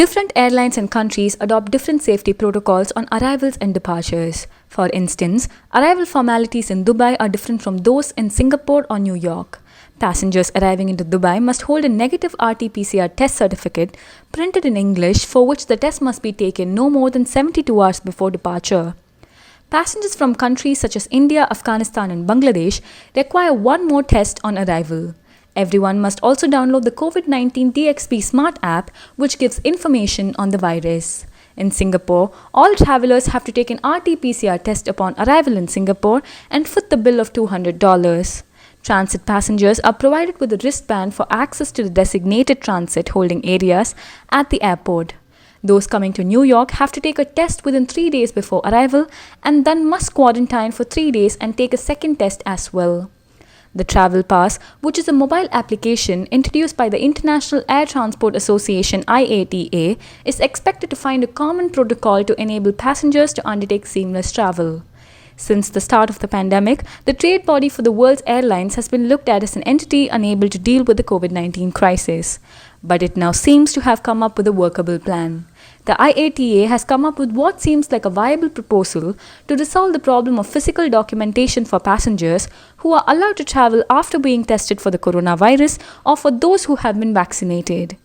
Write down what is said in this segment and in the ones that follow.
Different airlines and countries adopt different safety protocols on arrivals and departures. For instance, arrival formalities in Dubai are different from those in Singapore or New York. Passengers arriving into Dubai must hold a negative RT-PCR test certificate printed in English, for which the test must be taken no more than 72 hours before departure. Passengers from countries such as India, Afghanistan and Bangladesh require one more test on arrival. Everyone must also download the COVID-19 DXP Smart app, which gives information on the virus. In Singapore, all travelers have to take an RT-PCR test upon arrival in Singapore and foot the bill of $200. Transit passengers are provided with a wristband for access to the designated transit holding areas at the airport. Those coming to New York have to take a test within 3 days before arrival and then must quarantine for 3 days and take a second test as well. The Travel Pass, which is a mobile application introduced by the International Air Transport Association IATA, is expected to find a common protocol to enable passengers to undertake seamless travel. Since the start of the pandemic, the trade body for the world's airlines has been looked at as an entity unable to deal with the COVID-19 crisis. But it now seems to have come up with a workable plan. The IATA has come up with what seems like a viable proposal to resolve the problem of physical documentation for passengers who are allowed to travel after being tested for the coronavirus or for those who have been vaccinated.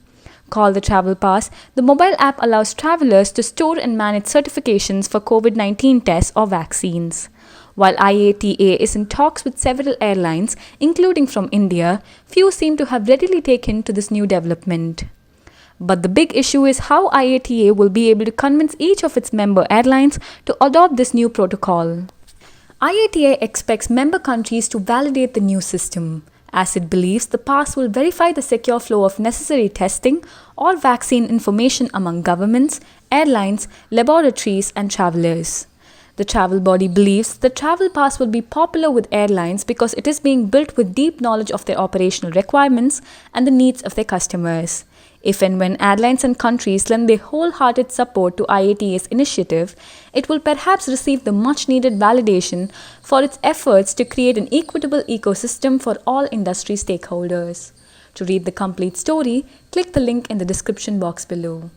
Called the Travel Pass, the mobile app allows travelers to store and manage certifications for COVID-19 tests or vaccines. While IATA is in talks with several airlines, including from India, few seem to have readily taken to this new development. But the big issue is how IATA will be able to convince each of its member airlines to adopt this new protocol. IATA expects member countries to validate the new system, as it believes the pass will verify the secure flow of necessary testing or vaccine information among governments, airlines, laboratories, and travelers. The travel body believes the Travel Pass will be popular with airlines because it is being built with deep knowledge of their operational requirements and the needs of their customers. If and when airlines and countries lend their wholehearted support to IATA's initiative, it will perhaps receive the much-needed validation for its efforts to create an equitable ecosystem for all industry stakeholders. To read the complete story, click the link in the description box below.